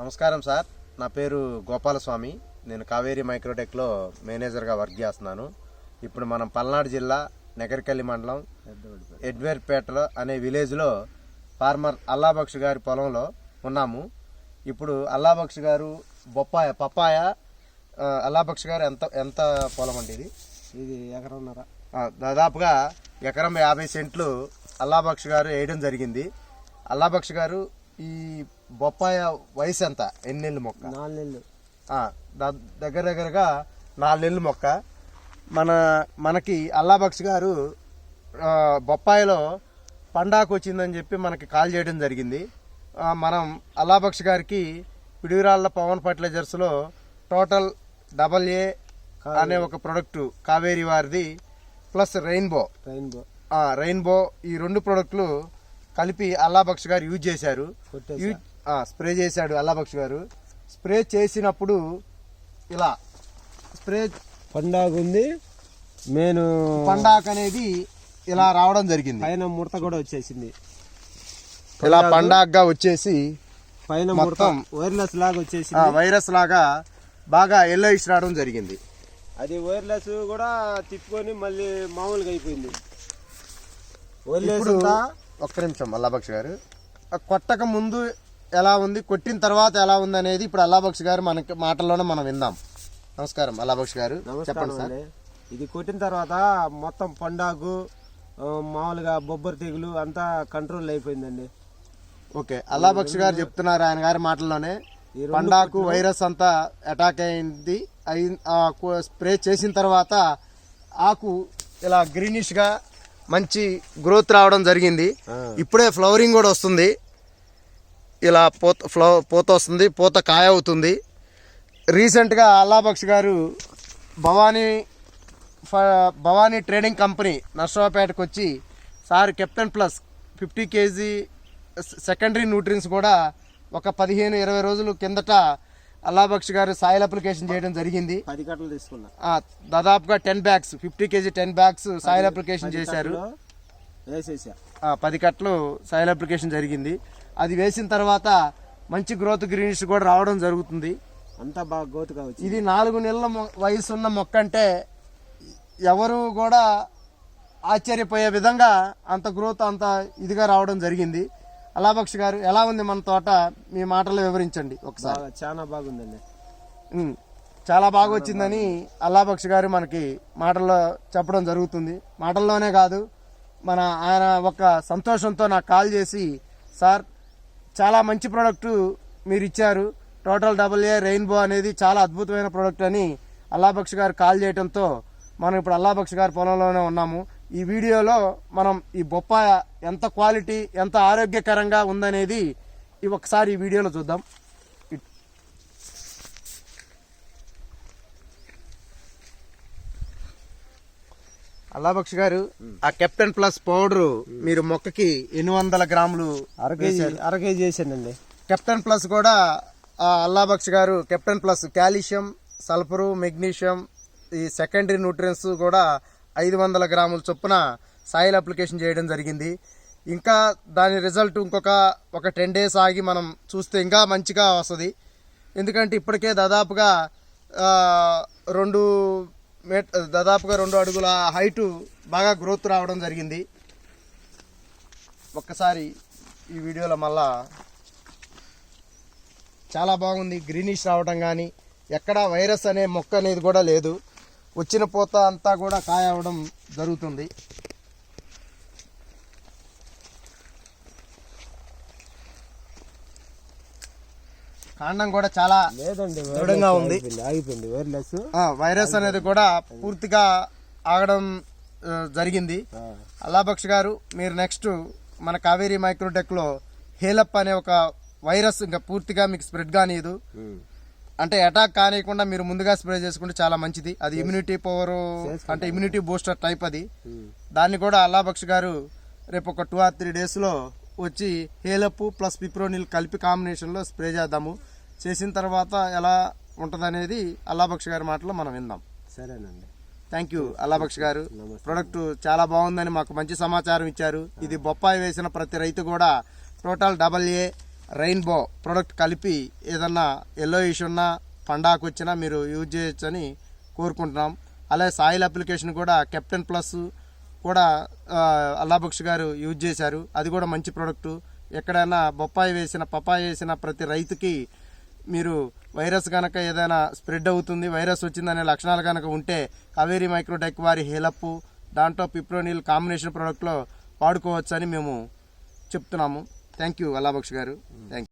నమస్కారం సార్, నా పేరు గోపాలస్వామి. నేను కావేరీ మైక్రోటెక్లో మేనేజర్గా వర్క్ చేస్తున్నాను. ఇప్పుడు మనం పల్నాడు జిల్లా నగరికల్లి మండలం ఎడ్వేర్పేటలో అనే విలేజ్లో ఫార్మర్ అల్లాబక్ష్ గారి పొలంలో ఉన్నాము. ఇప్పుడు అల్లాబక్ష్ గారు పప్పాయ అల్లాబక్ష్ గారు ఎంత పొలం అండి ఇది ఎకరన్నర, దాదాపుగా ఎకరం 50 సెంట్లు అల్లాబక్ష్ గారు వేయడం జరిగింది. అల్లాబక్ష్ గారు ఈ బొప్పాయ వయసు ఎంత? ఎన్ని నెలలు మొక్క? 4 నెలలు. దగ్గరగా 4 నెలలు మొక్క. మనకి అల్లాబక్ష్ గారు బొప్పాయిలో పండాకు వచ్చిందని చెప్పి మనకి కాల్ చేయడం జరిగింది. మనం అల్లాబక్ష్ గారికి పిడుగురాళ్ళ పవన్ ఫర్టిలైజర్స్లో టోటల్ AA అనే ఒక ప్రొడక్ట్ కావేరీ వారిది ప్లస్ రెయిన్బో ఈ 2 ప్రొడక్ట్లు కలిపి అల్లాబక్ష్ గారు యూజ్ చేశారు. స్ప్రే చేశాడు అల్లాబక్ష్ గారు. స్ప్రే చేసినప్పుడు ఇలా స్ప్రే పండాగుంది, పండాక్ అనేది ఇలా రావడం జరిగింది. పైన ముడత కూడా వచ్చేసింది. ఇలా పండాగ్గా వచ్చేసి పైన మొత్తం వైరస్ లాగా బాగా ఎల్లోయిష్ రావడం జరిగింది. అది వైర్లెస్ కూడా తిప్పుకొని మళ్ళీ మామూలుగా అయిపోయింది. ఒక్క నిమిషం అల్లాబక్ష్ గారు, కొట్టక ముందు ఎలా ఉంది, కొట్టిన తర్వాత ఎలా ఉంది అనేది ఇప్పుడు అల్లాబక్ష్ గారు మనకి మాటల్లోనే మనం విందాం. నమస్కారం అల్లాబక్ష్ గారు, చెప్పండి సార్. ఇది కొట్టిన తర్వాత మొత్తం పండాగు మామూలుగా బొబ్బరి తెగులు అంతా కంట్రోల్ అయిపోయిందండి. ఓకే, అల్లాబక్ష్ గారు చెప్తున్నారు ఆయన గారి మాటల్లోనే పండాకు వైరస్ అంతా అటాక్ అయింది. స్ప్రే చేసిన తర్వాత ఆకు ఇలా గ్రీనిష్ గా మంచి గ్రోత్ రావడం జరిగింది. ఇప్పుడే ఫ్లవరింగ్ కూడా వస్తుంది. ఇలా పూత వస్తుంది, పూత కాయ అవుతుంది. రీసెంట్గా అల్లాబక్ష్ గారు భవానీ ట్రేడింగ్ కంపెనీ నర్సరావుపేటకు వచ్చి sir captain plus 50 kg secondary nutrients కూడా ఒక 15-20 రోజుల కిందట అల్లాబక్ష్ గారు సాయిల్ అప్లికేషన్ చేయడం జరిగింది. 10 కట్టలు తీసుకున్నా, దాదాపుగా 10 bags 50 kg 10 bags soil application చేశారు. 10 కట్టలు సాయిల్ అప్లికేషన్ జరిగింది. అది వేసిన తర్వాత మంచి గ్రోత్ గ్రీనిష్ కూడా రావడం జరుగుతుంది. అంతా బాగా గ్రోత్గా వచ్చింది. ఇది 4 నెలల వయసు ఉన్న మొక్క అంటే ఎవరు కూడా ఆశ్చర్యపోయే విధంగా అంత గ్రోత్ అంత ఇదిగా రావడం జరిగింది. అల్లాబక్ష్ గారు, ఎలా ఉంది మన తోట? మీ మాటలో వివరించండి ఒకసారి. చాలా బాగుందండి, చాలా బాగా వచ్చిందని అల్లాబక్ష్ గారు మనకి మాటల్లో చెప్పడం జరుగుతుంది. మాటల్లోనే కాదు, ఆయన ఒక సంతోషంతో నాకు కాల్ చేసి సార్ చాలా మంచి ప్రోడక్ట్ మీరు ఇచ్చారు, టోటల్ AA రెయిన్బో అనేది చాలా అద్భుతమైన ప్రోడక్ట్ అని అల్లాబక్ష్ గారు కాల్ చేయడంతో మనం ఇప్పుడు అల్లాబక్ష్ గారి పొలంలోనే ఉన్నాము. ఈ వీడియోలో మనం ఈ బొప్పాయ ఎంత క్వాలిటీ, ఎంత ఆరోగ్యకరంగా ఉందనేది ఒకసారి ఈ వీడియోలో చూద్దాం. అల్లాబక్ష్ గారు, ఆ కెప్టెన్ ప్లస్ పౌడర్ మీరు మొక్కకి 800 గ్రాములు అర కేజీ చేశానండి. కెప్టెన్ ప్లస్ కూడా అల్లాబక్ష్ గారు captain plus calcium, sulphur, magnesium ఈ సెకండరీ న్యూట్రియన్స్ కూడా 500 గ్రాముల చొప్పున సాయిల్ అప్లికేషన్ చేయడం జరిగింది. ఇంకా దాని రిజల్ట్ ఒక 10 days ఆగి మనం చూస్తే ఇంకా మంచిగా వస్తుంది. ఎందుకంటే ఇప్పటికే దాదాపుగా 2 అడుగుల హైటు బాగా గ్రోత్ రావడం జరిగింది. ఒక్కసారి ఈ వీడియోలో మళ్ళా చాలా బాగుంది. గ్రీనిష్ రావడం కానీ ఎక్కడ వైరస్ అనే మొక్క అనేది కూడా లేదు. వచ్చిన పూత అంతా కూడా కాయ అవ్వడం జరుగుతుంది. కాండం కూడా చాలా దృఢంగా ఉంది. ఆగిపోయింది వైరస్ అనేది కూడా పూర్తిగా ఆగడం జరిగింది. అల్లాబక్ష్ గారు, మీరు నెక్స్ట్ మన కావేరీ మైక్రోటెక్ లో హేలప్ అనే ఒక వైరస్ ఇంకా పూర్తిగా మీకు స్ప్రెడ్ కానీయదు, అంటే అటాక్ కానియకుండా మీరు ముందుగా స్ప్రే చేసుకుంటే చాలా మంచిది. అది ఇమ్యూనిటీ పవర్, అంటే ఇమ్యూనిటీ బూస్టర్ టైప్ అది. దాన్ని కూడా అల్లాబక్ష్ గారు రేపు ఒక 2 or 3 days లో వచ్చి హేలప్ ప్లస్ పిప్రోనిల్ కలిపి కాంబినేషన్లో స్ప్రే చేద్దాము. చేసిన తర్వాత ఎలా ఉంటుంది అనేది అల్లాబక్ష్ గారి మాటలో మనం విందాం. సరేనండి, థ్యాంక్ యూ అల్లాబక్ష్ గారు. ప్రొడక్ట్ చాలా బాగుందని మాకు మంచి సమాచారం ఇచ్చారు. ఇది బొప్పాయి వేసిన ప్రతి రైతు కూడా టోటల్ AA రెయిన్బో ప్రోడక్ట్ కలిపి ఏదన్నా ఎల్లో ఇష్యూ ఉన్నా పండాకు వచ్చినా మీరు యూజ్ చేయొచ్చని కోరుకుంటున్నాం. అలాగే సాయిల్ అప్లికేషన్ కూడా కెప్టెన్ ప్లస్ కూడా అల్లాబక్ష్ గారు యూజ్ చేశారు. అది కూడా మంచి ప్రోడక్టు. ఎక్కడైనా బొప్పాయి వేసిన పపాయి వేసిన ప్రతి రైతుకి మీరు వైరస్ కనుక ఏదైనా స్ప్రెడ్ అవుతుంది, వైరస్ వచ్చిందనే లక్షణాలు కనుక ఉంటే కావేరీ మైక్రోటెక్ వారి హెలప్ దాంట్లో పిప్రోనిల్ కాంబినేషన్ ప్రోడక్ట్లో వాడుకోవచ్చని మేము చెప్తున్నాము. థ్యాంక్ యూ అల్లాబక్ష్ గారు. Thank you.